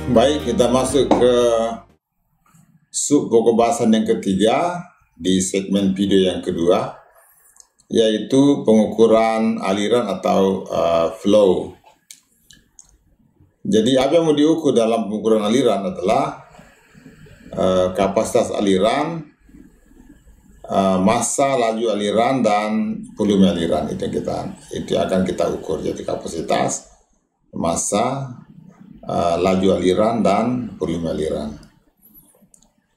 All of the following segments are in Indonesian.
Baik, kita masuk ke sub pokok bahasan yang ketiga di segmen video yang kedua, yaitu pengukuran aliran atau flow. Jadi apa yang mau diukur dalam pengukuran aliran adalah kapasitas aliran, massa laju aliran, dan volume aliran. Itu akan kita ukur. Jadi kapasitas, massa, laju aliran, dan volume aliran.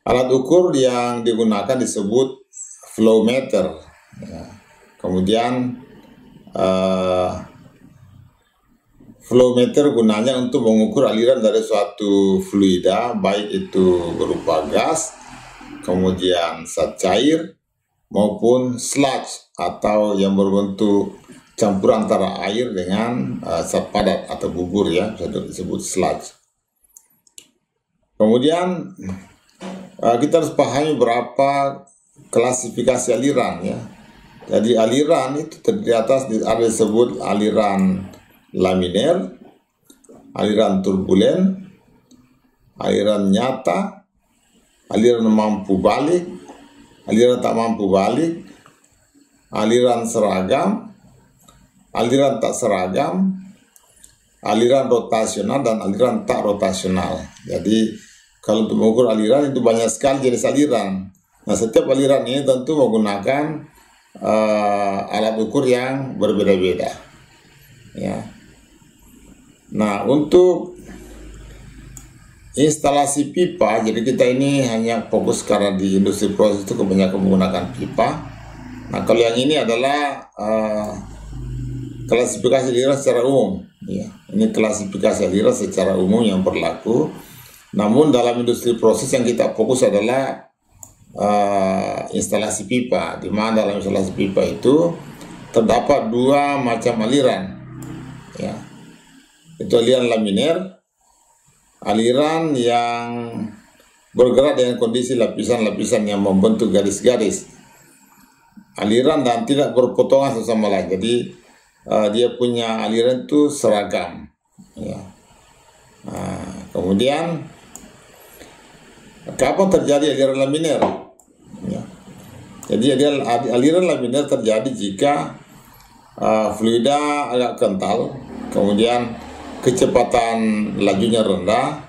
Alat ukur yang digunakan disebut flow meter. Kemudian flow meter gunanya untuk mengukur aliran dari suatu fluida, baik itu berupa gas, kemudian zat cair, maupun sludge atau yang berbentuk campuran antara air dengan zat padat atau bubur, ya, disebut sludge. Kemudian kita harus pahami berapa klasifikasi aliran, ya. Jadi aliran itu di atas ada disebut aliran laminer, aliran turbulen, aliran nyata, aliran mampu balik, aliran tak mampu balik, aliran seragam, aliran tak seragam, aliran rotasional, dan aliran tak rotasional. Jadi kalau untuk mengukur aliran itu banyak sekali jenis aliran. Nah, setiap aliran ini tentu menggunakan alat ukur yang berbeda-beda, ya. Nah, untuk instalasi pipa, jadi kita ini hanya fokus karena di industri proses itu kebanyakan menggunakan pipa. Nah, kalau yang ini adalah klasifikasi aliran secara umum, ya. Ini klasifikasi aliran secara umum yang berlaku. Namun dalam industri proses yang kita fokus adalah instalasi pipa, di mana dalam instalasi pipa itu terdapat dua macam aliran, ya. Itu aliran laminer, aliran yang bergerak dengan kondisi lapisan-lapisan yang membentuk garis-garis, aliran dan tidak berpotongan satu sama lain. Jadi dia punya aliran itu seragam, ya. Nah, kemudian kapan terjadi aliran laminer? Ya. Jadi aliran laminer terjadi jika fluida agak kental, kemudian kecepatan lajunya rendah,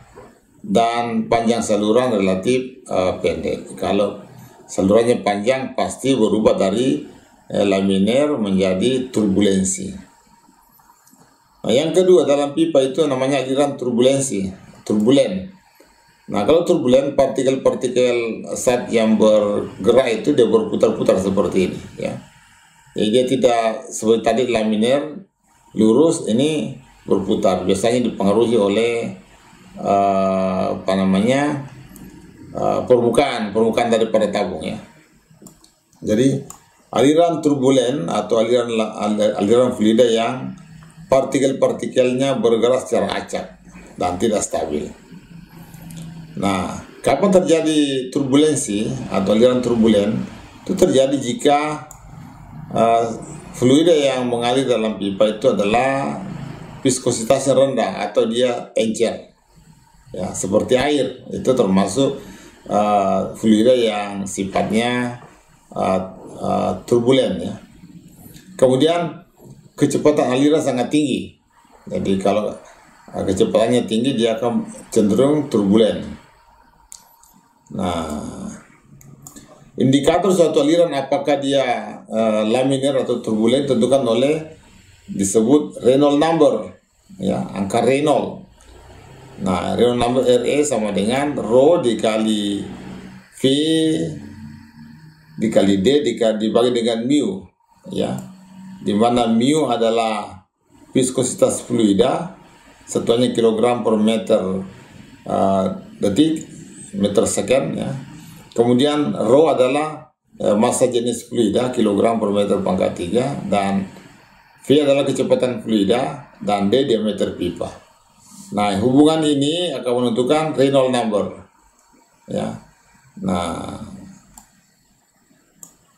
dan panjang saluran relatif pendek. Kalau salurannya panjang, pasti berubah dari laminer menjadi turbulensi. Nah, yang kedua dalam pipa itu namanya aliran turbulen. Nah, kalau turbulen, partikel-partikel zat yang bergerak itu dia berputar-putar seperti ini, ya. Jadi dia tidak seperti tadi laminer lurus, ini berputar. Biasanya dipengaruhi oleh permukaan daripada tabung, ya. Jadi aliran turbulen atau aliran fluida yang partikel-partikelnya bergerak secara acak dan tidak stabil. Nah, kapan terjadi turbulensi atau aliran turbulen? Itu terjadi jika fluida yang mengalir dalam pipa itu adalah viskositasnya rendah atau dia encer, ya, seperti air. Itu termasuk fluida yang sifatnya turbulen, ya. Kemudian kecepatan aliran sangat tinggi. Jadi kalau kecepatannya tinggi, dia akan cenderung turbulen. Nah, indikator suatu aliran apakah dia laminer atau turbulen tentukan oleh disebut Reynolds number, ya, angka Reynolds. Nah, Reynolds number RE sama dengan rho dikali V dikali D dibagi dengan mu, ya, di mana mu adalah viskositas fluida, satuannya kilogram per meter detik, meter second, ya. Kemudian rho adalah massa jenis fluida, kilogram per meter pangkat 3, dan V adalah kecepatan fluida, dan D diameter pipa. Nah, hubungan ini akan menentukan Reynolds number, ya. Nah,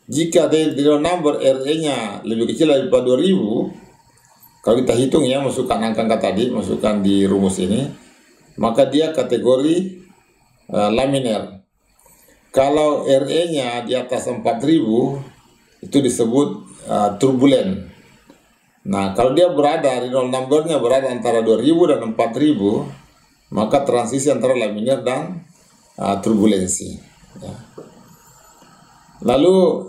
jika Reynolds number RE-nya lebih kecil daripada 2000, kalau kita hitung, ya, masukkan angka-angka tadi, masukkan di rumus ini, maka dia kategori laminer. Kalau RE-nya di atas 4000 itu disebut turbulen. Nah, kalau dia berada di 062-nya berada antara 2000 dan 4000, maka transisi antara laminer dan turbulensi. Ya. Lalu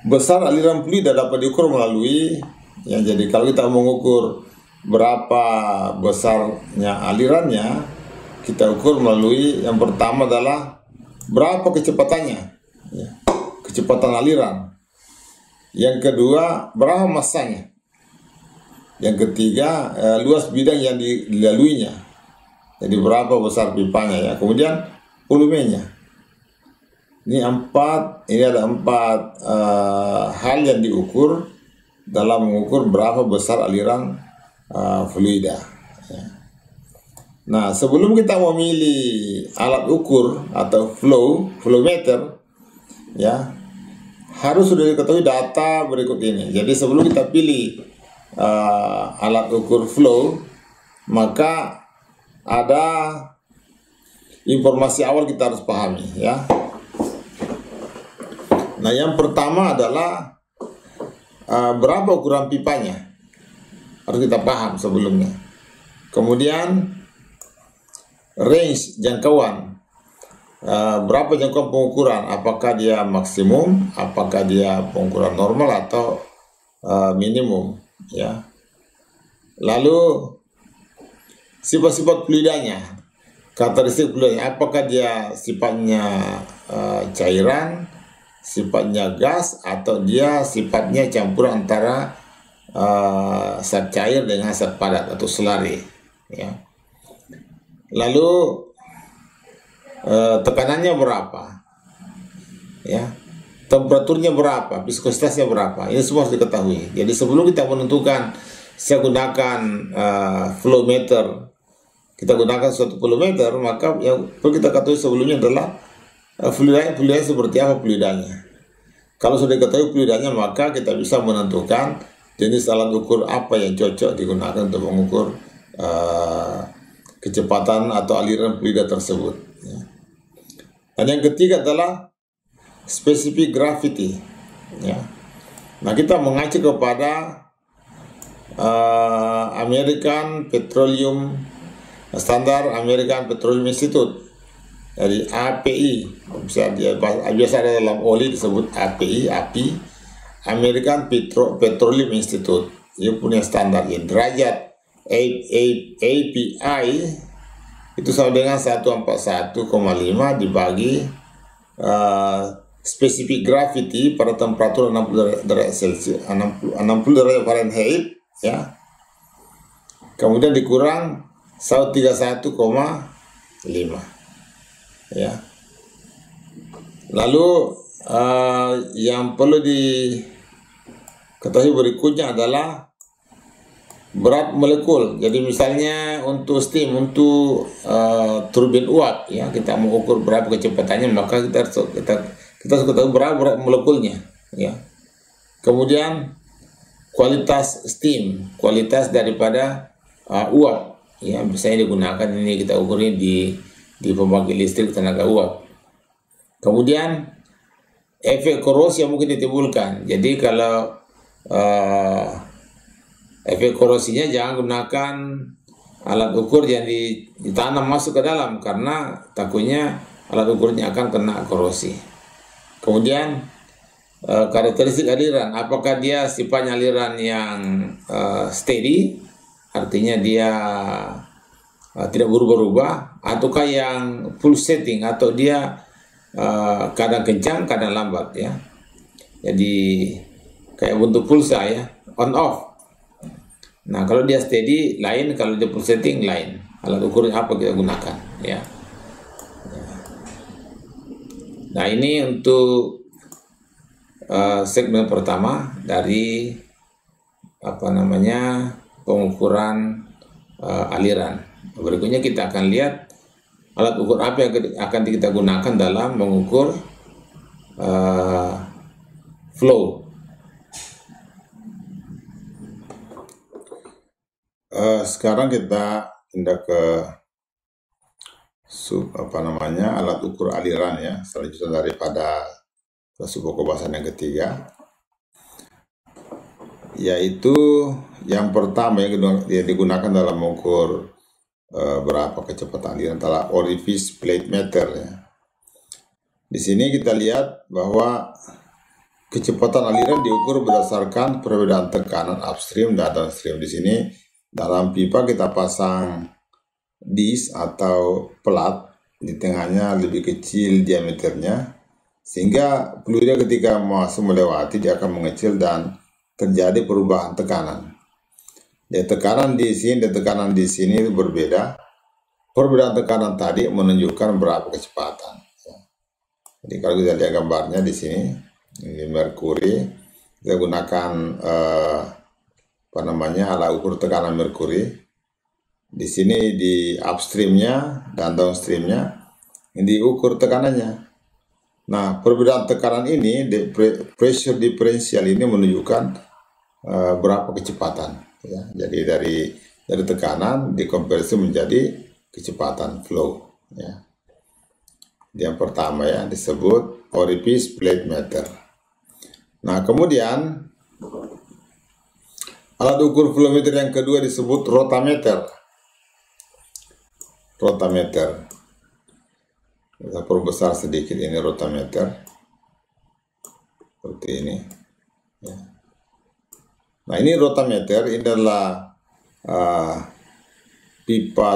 besar aliran fluida dapat diukur melalui jadi kalau kita mengukur berapa besarnya alirannya, kita ukur melalui yang pertama adalah berapa kecepatannya, ya, kecepatan aliran. Yang kedua, berapa masanya. Yang ketiga, luas bidang yang dilaluinya. Jadi berapa besar pipanya, ya. Kemudian volumenya. Ini ada empat hal yang diukur dalam mengukur berapa besar aliran fluida. Ya. Nah, sebelum kita memilih alat ukur atau flow meter, ya, harus sudah diketahui data berikut ini. Jadi sebelum kita pilih alat ukur flow, maka ada informasi awal kita harus pahami, ya. Nah, yang pertama adalah berapa ukuran pipanya, harus kita paham sebelumnya. Kemudian range, jangkauan, berapa jangkauan pengukuran, apakah dia maksimum, apakah dia pengukuran normal atau minimum, ya. Lalu sifat-sifat fluidanya, karakteristik fluidanya, apakah dia sifatnya cairan, sifatnya gas, atau dia sifatnya campur antara zat cair dengan zat padat atau slurry, ya. Lalu tekanannya berapa, ya, temperaturnya berapa, viskositasnya berapa, ini semua harus diketahui. Jadi sebelum kita menentukan saya gunakan flow meter, kita gunakan suatu flow meter, maka yang perlu kita ketahui sebelumnya adalah fluida seperti apa fluidanya. Kalau sudah diketahui fluidanya, maka kita bisa menentukan jenis alat ukur apa yang cocok digunakan untuk mengukur kecepatan atau aliran fluida tersebut. Ya. Dan yang ketiga adalah specific gravity. Ya. Nah, kita mengacu kepada Standar American Petroleum Institute. Dari API, biasa ada dalam oli disebut API, American Petroleum Institute. Dia punya standar, ya, derajat API itu sama dengan 141,5 dibagi specific gravity pada temperatur 60 derajat Celcius, 60 derajat Fahrenheit, ya. Kemudian dikurang 131,5. Ya. Lalu yang perlu diketahui berikutnya adalah berat molekul. Jadi misalnya untuk steam, untuk turbin uap, ya, kita mau ukur berapa kecepatannya, maka kita harus ketahui berapa berat molekulnya, ya. Kemudian kualitas steam, kualitas daripada uap, ya, misalnya digunakan ini, kita ukur ini di pembangkit listrik tenaga uap. Kemudian efek korosi yang mungkin ditimbulkan. Jadi kalau efek korosinya, jangan gunakan alat ukur yang ditanam masuk ke dalam, karena takutnya alat ukurnya akan kena korosi. Kemudian karakteristik aliran, apakah dia sifatnya aliran yang steady, artinya dia tidak berubah-ubah, ataukah yang full setting, atau dia kadang kencang, kadang lambat, ya. Jadi kayak bentuk pulsa, ya, on off. Nah, kalau dia steady lain, kalau dia full setting lain. Alat ukurnya apa kita gunakan, ya. Nah, ini untuk segmen pertama dari pengukuran aliran. Berikutnya kita akan lihat alat ukur apa yang akan kita gunakan dalam mengukur flow. Sekarang kita pindah ke alat ukur aliran ya, selanjutnya daripada sebuah bahasan yang ketiga, yaitu yang pertama yang digunakan dalam mengukur berapa kecepatan aliran adalah orifice plate meter ya. Di sini kita lihat bahwa kecepatan aliran diukur berdasarkan perbedaan tekanan upstream dan downstream. Di sini dalam pipa kita pasang disk atau plat, di tengahnya lebih kecil diameternya, sehingga fluida ketika masuk melewati dia akan mengecil dan terjadi perubahan tekanan. Ya, tekanan di sini dan tekanan di sini berbeda. Perbedaan tekanan tadi menunjukkan berapa kecepatan. Jadi kalau kita lihat gambarnya di sini, ini merkuri, kita gunakan alat ukur tekanan merkuri. Di sini di upstreamnya dan downstreamnya diukur tekanannya. Nah, perbedaan tekanan ini, pressure differential ini menunjukkan berapa kecepatan. Ya, jadi dari tekanan dikonversi menjadi kecepatan flow. Ya. Yang pertama ya disebut orifice plate meter. Nah, kemudian alat ukur flow meter yang kedua disebut rotameter. Rotameter. Kita perbesar sedikit ini rotameter. Seperti ini. Ya. Nah, ini rotameter, ini adalah pipa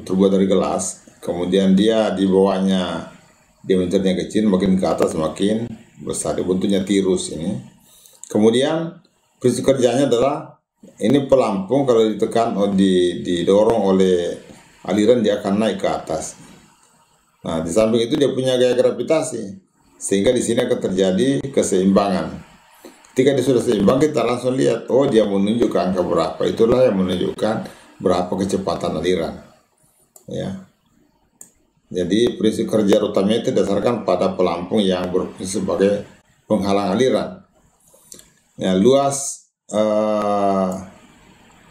terbuat dari gelas. Kemudian dia di bawahnya diameternya kecil, makin ke atas makin besar, bentuknya tirus ini. Kemudian prinsip kerjanya adalah ini pelampung kalau ditekan didorong oleh aliran dia akan naik ke atas. Nah, di samping itu dia punya gaya gravitasi, sehingga di sini akan terjadi keseimbangan. Ketika dia sudah seimbang, kita langsung lihat, oh dia menunjuk ke angka berapa. Itulah yang menunjukkan berapa kecepatan aliran. Ya. Jadi prinsip kerja rotameter didasarkan pada pelampung yang berfungsi sebagai penghalang aliran. Ya, luas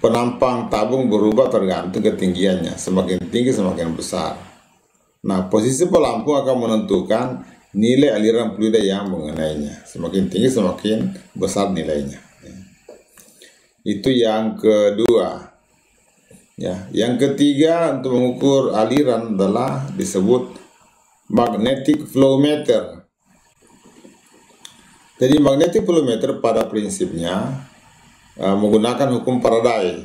penampang tabung berubah tergantung ketinggiannya. Semakin tinggi semakin besar. Nah, posisi pelampung akan menentukan nilai aliran fluida yang mengenainya. Semakin tinggi semakin besar nilainya. Itu yang kedua. Ya, yang ketiga untuk mengukur aliran adalah disebut magnetic flow meter. Jadi magnetic flow meter pada prinsipnya menggunakan hukum Faraday,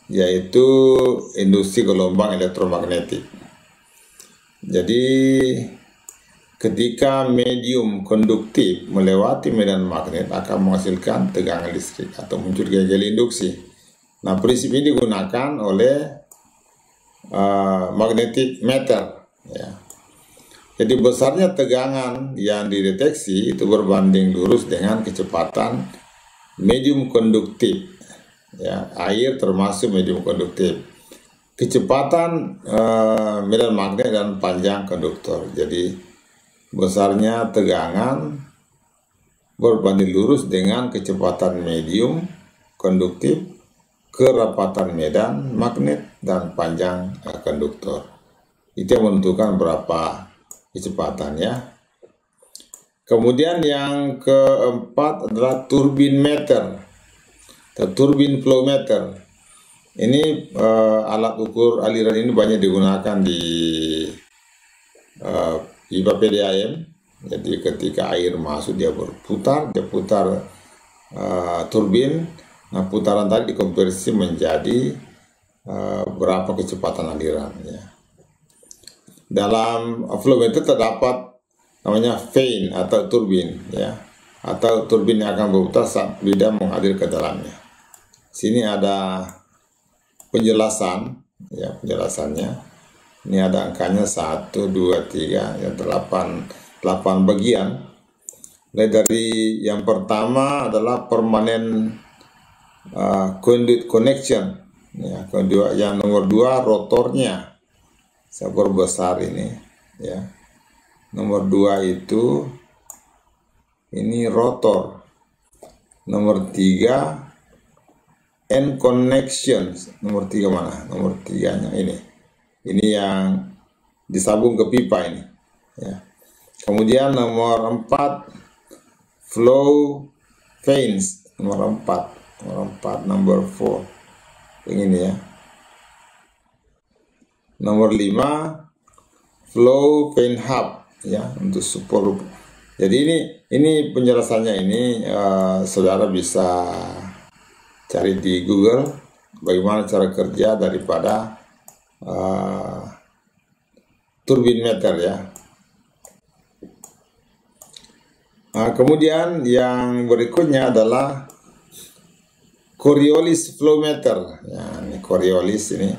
yaitu induksi gelombang elektromagnetik. Jadi ketika medium konduktif melewati medan magnet akan menghasilkan tegangan listrik atau muncul gaya induksi. Nah, prinsip ini digunakan oleh magnetic meter. Ya. Jadi besarnya tegangan yang dideteksi itu berbanding lurus dengan kecepatan medium konduktif. Ya, air termasuk medium konduktif. Kecepatan medan magnet dan panjang konduktor. Jadi besarnya tegangan berbanding lurus dengan kecepatan medium konduktif, kerapatan medan magnet, dan panjang konduktor. Itu yang menentukan berapa kecepatan ya. Kemudian yang keempat adalah turbin meter atau turbin flow meter. Ini alat ukur aliran ini banyak digunakan di pipa PDAM. Jadi ketika air masuk dia berputar, dia putar turbin. Nah, putaran tadi dikonversi menjadi berapa kecepatan aliran ya. Dalam flow meter terdapat namanya vane atau turbin ya, atau turbin yang akan berputar saat fluida mengalir ke dalamnya. Sini ada penjelasan ya, penjelasannya. Ini ada angkanya 1, 2, 3, ya 8 bagian. Dari yang pertama adalah permanent conduit connection ya, kedua yang nomor 2 rotornya sabor besar ini ya, nomor 2 itu ini rotor, nomor 3 and connections. Nomor 3 mana? Nomor 3-nya ini. Ini yang disambung ke pipa ini. Ya. Kemudian nomor 4, flow vanes. Nomor 4, number 4. Yang ini ya. Nomor 5, flow vane hub ya, untuk support. Jadi ini penjelasannya ini saudara bisa cari di Google bagaimana cara kerja daripada turbin meter ya. Nah, kemudian yang berikutnya adalah Coriolis flow meter. Ya, ini Coriolis ini.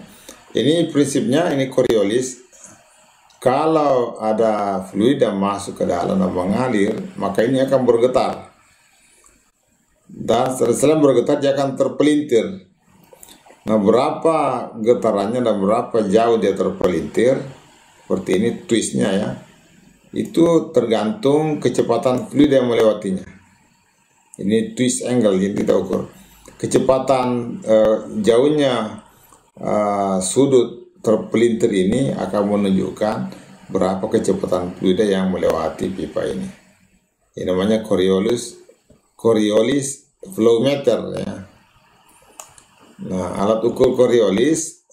Ini prinsipnya ini Coriolis. Kalau ada fluida masuk ke dalam dan mengalir, maka ini akan bergetar. Dan setelah bergetar dia akan terpelintir. Nah, berapa getarannya dan berapa jauh dia terpelintir, seperti ini twistnya ya, itu tergantung kecepatan fluida yang melewatinya. Ini twist angle yang kita ukur. Kecepatan jauhnya sudut terpelintir ini akan menunjukkan berapa kecepatan fluida yang melewati pipa ini. Ini namanya Coriolis flow meter ya. Nah, alat ukur Coriolis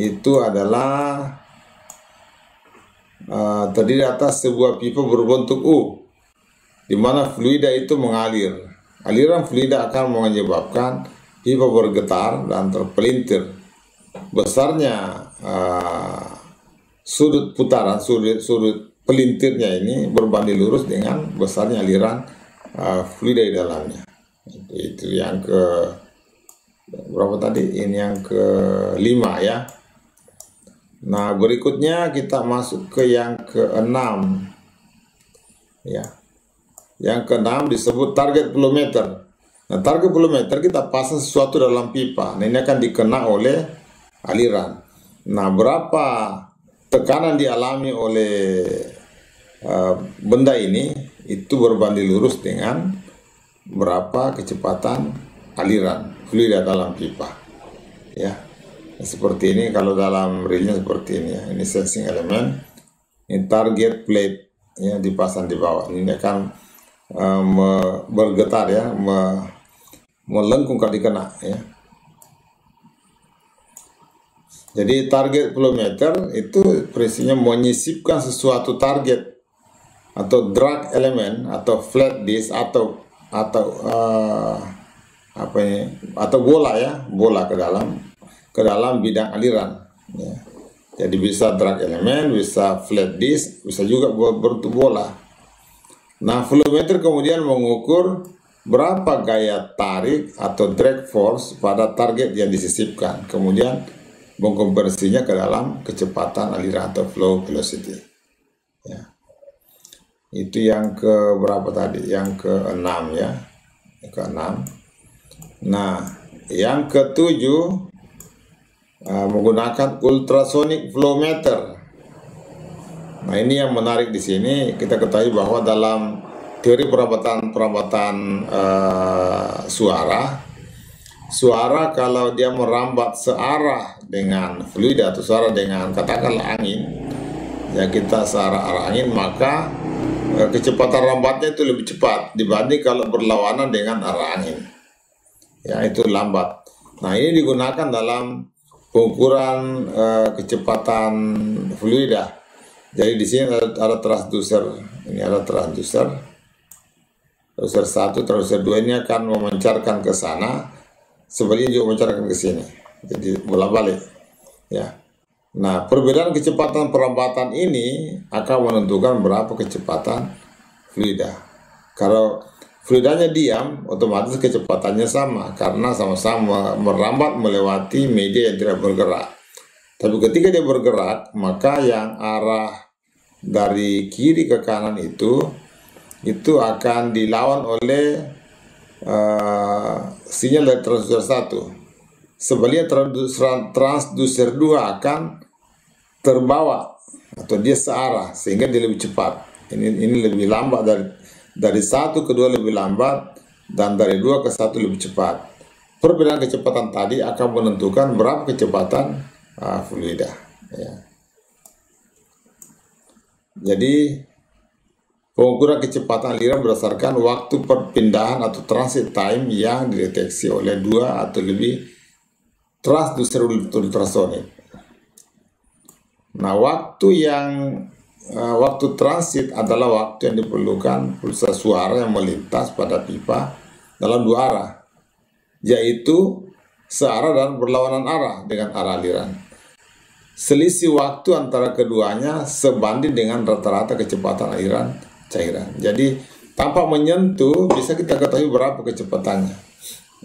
itu adalah terdiri atas sebuah pipa berbentuk U, di mana fluida itu mengalir. Aliran fluida akan menyebabkan pipa bergetar dan terpelintir. Besarnya sudut putaran, sudut pelintirnya ini berbanding lurus dengan besarnya aliran fluida di dalamnya. Itu yang ke berapa tadi? Ini yang ke-5 ya. Nah, berikutnya kita masuk ke yang ke-6 ya. Yang ke-6 disebut target flow meter. Nah, target flow meter kita pasang sesuatu dalam pipa. Nah, ini akan dikena oleh aliran. Nah, berapa tekanan dialami oleh benda ini itu berbanding lurus dengan berapa kecepatan aliran fluida dalam pipa ya. Seperti ini kalau dalam realnya seperti ini ya. Ini sensing element, ini target plate ya, dipasang di bawah. Ini akan bergetar ya, melengkung kalau dikena ya. Jadi target flow meter itu prinsipnya menyisipkan sesuatu target atau drag element atau flat disk atau apa ini, atau bola ya, bola ke dalam bidang aliran ya. Jadi bisa drag element, bisa flat disk, bisa juga bentuk bola. Nah, flow meter kemudian mengukur berapa gaya tarik atau drag force pada target yang disisipkan, kemudian mengkonversinya ke dalam kecepatan aliran atau flow velocity ya. Itu yang ke berapa tadi? Yang ke-6 ya. Yang ke-6. Nah, yang ke-7 menggunakan ultrasonic flow meter. Nah, ini yang menarik di sini. Kita ketahui bahwa dalam teori perambatan suara kalau dia merambat searah dengan fluida atau searah dengan katakanlah angin, ya kita searah arah angin, maka kecepatan rambatnya itu lebih cepat dibanding kalau berlawanan dengan arah angin. Ya, itu lambat. Nah, ini digunakan dalam pengukuran kecepatan fluida. Jadi di sini ada transducer. Ini ada transducer. Transducer 1, transducer 2 ini akan memancarkan ke sana, sebaliknya juga memancarkan ke sini. Jadi bolak-balik. Ya. Nah, perbedaan kecepatan perambatan ini akan menentukan berapa kecepatan fluida. Kalau fluidanya diam, otomatis kecepatannya sama karena sama-sama merambat melewati media yang tidak bergerak. Tapi ketika dia bergerak, maka yang arah dari kiri ke kanan itu akan dilawan oleh sinyal dari transducer 1. Sebaliknya transducer 2 akan terbawa atau dia searah sehingga dia lebih cepat. Ini lebih lambat dari 1 ke 2 lebih lambat, dan dari 2 ke 1 lebih cepat. perbedaan kecepatan tadi akan menentukan berapa kecepatan fluida. Ya. Jadi pengukuran kecepatan aliran berdasarkan waktu perpindahan atau transit time yang dideteksi oleh 2 atau lebih transducer ultrasonik. Nah, waktu transit adalah waktu yang diperlukan pulsa suara yang melintas pada pipa dalam 2 arah, yaitu searah dan berlawanan arah dengan arah aliran. Selisih waktu antara keduanya sebanding dengan rata-rata kecepatan aliran cairan. Jadi tanpa menyentuh bisa kita ketahui berapa kecepatannya.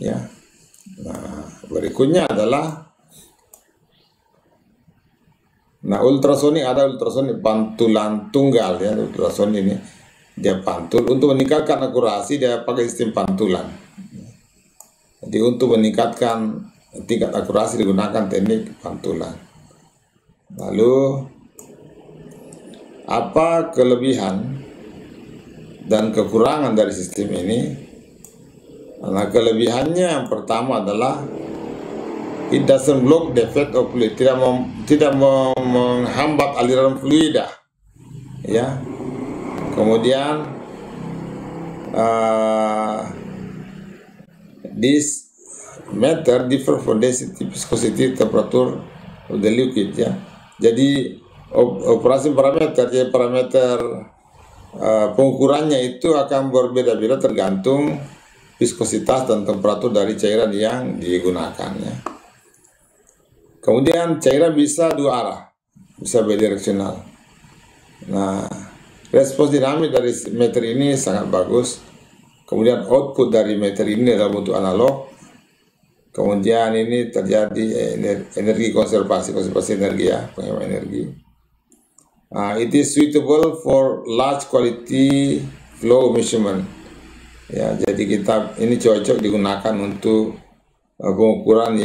Ya. Nah, berikutnya adalah ultrasonik. Ada ultrasonik pantulan tunggal, ya. Ultrasonik ini dia pantul. Untuk meningkatkan akurasi dia pakai sistem pantulan. Jadi untuk meningkatkan tingkat akurasi digunakan teknik pantulan. Lalu apa kelebihan dan kekurangan dari sistem ini? Nah, kelebihannya yang pertama adalah it doesn't block the flow of fluid, tidak menghambat aliran fluida, ya. Kemudian this method differ from density, viscosity, temperature of the liquid, ya. Jadi operasi parameter, jadi parameter pengukurannya itu akan berbeda-beda tergantung viskositas dan temperatur dari cairan yang digunakan, ya. Kemudian cairan bisa 2 arah, bisa bidireksional. Nah, respons dinamik dari meter ini sangat bagus. Kemudian output dari meter ini dalam bentuk analog. Kemudian ini terjadi energi konservasi energi, ya, penghemat energi. It is suitable for large quality flow measurement. Ya, jadi ini cocok digunakan untuk pengukuran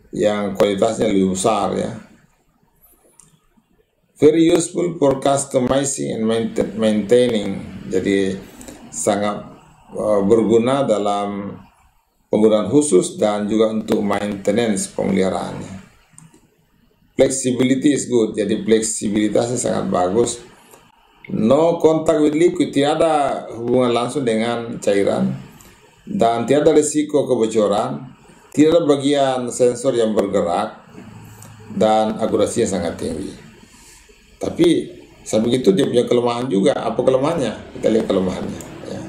yang kualitasnya lebih besar, ya. Very useful for customizing and maintaining. Jadi sangat berguna dalam penggunaan khusus dan juga untuk maintenance, pemeliharaannya. Flexibility is good, jadi fleksibilitasnya sangat bagus. No contact with liquid, tidak ada hubungan langsung dengan cairan, dan tidak ada risiko kebocoran, tidak ada bagian sensor yang bergerak, dan akurasinya sangat tinggi. Tapi sampai begitu dia punya kelemahan juga. Apa kelemahannya? Kita lihat kelemahannya. Ya.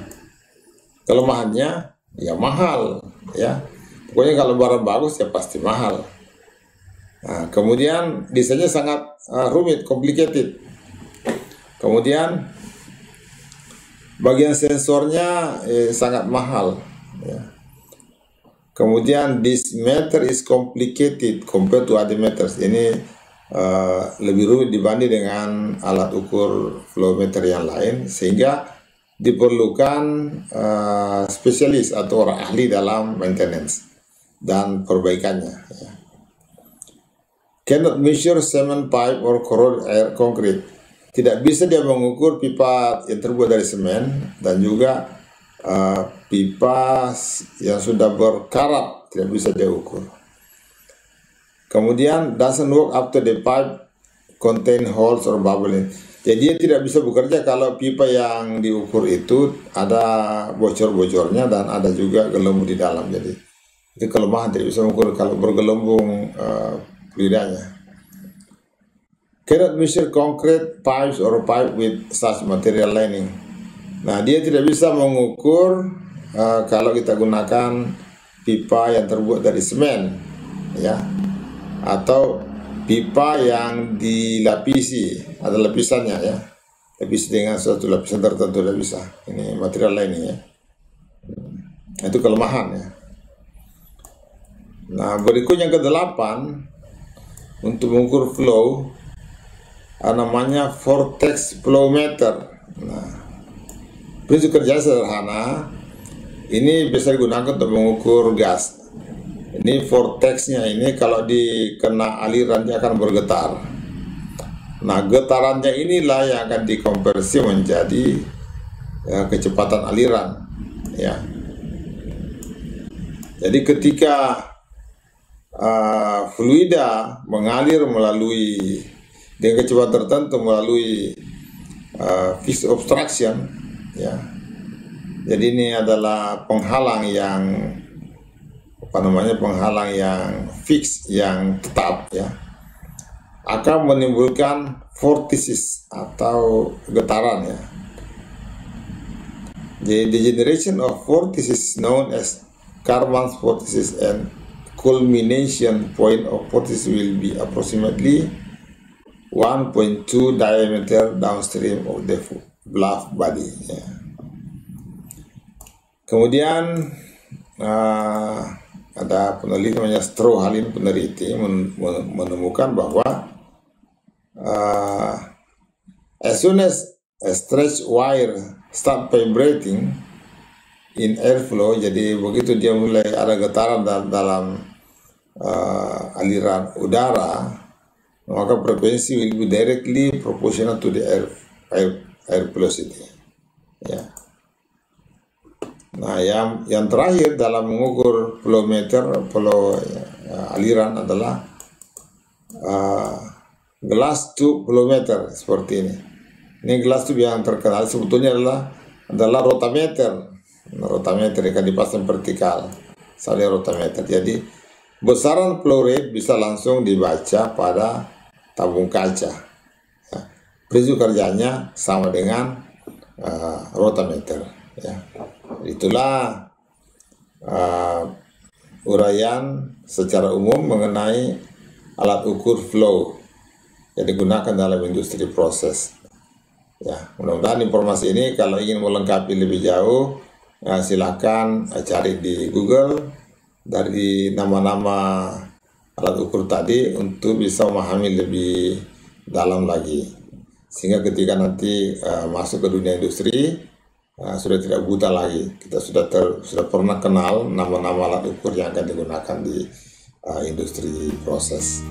Kelemahannya ya mahal, ya. Pokoknya kalau barang bagus ya pasti mahal. Nah, kemudian desainnya sangat rumit, complicated. Kemudian bagian sensornya sangat mahal, ya. Kemudian this meter is complicated compared to other meters. Ini lebih rumit dibanding dengan alat ukur flow meter yang lain, sehingga diperlukan spesialis atau orang ahli dalam maintenance dan perbaikannya, ya. Cannot measure cement pipe or corroded air concrete. Tidak bisa dia mengukur pipa yang terbuat dari semen dan juga pipa yang sudah berkarat, tidak bisa dia ukur. Kemudian doesn't work after the pipe contain holes or bubbling. Jadi dia tidak bisa bekerja kalau pipa yang diukur itu ada bocor-bocornya dan ada juga gelembung di dalam. Jadi itu kelemahan, tidak bisa mengukur kalau bergelembung fluidanya. Cannot measure concrete pipes or pipe with such material lining. Nah, dia tidak bisa mengukur kalau kita gunakan pipa yang terbuat dari semen, ya, atau pipa yang dilapisi, ada lapisannya, ya, lapis dengan suatu lapisan tertentu, tidak bisa. Ini material lining, ya. Itu kelemahan, ya. Nah, berikutnya ke-8 untuk mengukur flow, namanya vortex flow meter. Nah, prinsip kerja sederhana. Ini bisa digunakan untuk mengukur gas. Ini vortexnya ini kalau dikena aliran dia akan bergetar. Nah, getarannya inilah yang akan dikonversi menjadi kecepatan aliran, ya. Jadi ketika fluida mengalir melalui dengan kecepatan tertentu melalui fixed obstruction, ya. Jadi ini adalah penghalang yang penghalang yang fix, yang tetap, ya, akan menimbulkan vortices atau getaran, ya. The generation of vortices known as Karman's vortices, and culmination point of vortices will be approximately 1.2 diameter downstream of the bluff body, ya. Kemudian ada peneliti namanya Strohalin, peneliti menemukan bahwa as soon as a stretch wire start vibrating in airflow, jadi begitu dia mulai ada getaran dalam aliran udara, maka frekuensi will be directly proportional to the air velocity, ya. Nah, yang terakhir dalam mengukur aliran adalah glass tube flowmeter seperti ini. Ini glass tube yang terkenal sebetulnya adalah rotameter. Rotameter yang dipasang vertikal, salin rotameter. Jadi besaran flow rate bisa langsung dibaca pada tabung kaca, ya. Prinsip kerjanya sama dengan rotameter, ya. Itulah uraian secara umum mengenai alat ukur flow yang digunakan dalam industri proses, ya. Mudah-mudahan informasi ini kalau ingin melengkapi lebih jauh, silakan cari di Google dari nama-nama alat ukur tadi untuk bisa memahami lebih dalam lagi, sehingga ketika nanti masuk ke dunia industri sudah tidak buta lagi. Kita sudah pernah kenal nama-nama alat ukur yang akan digunakan di industri proses.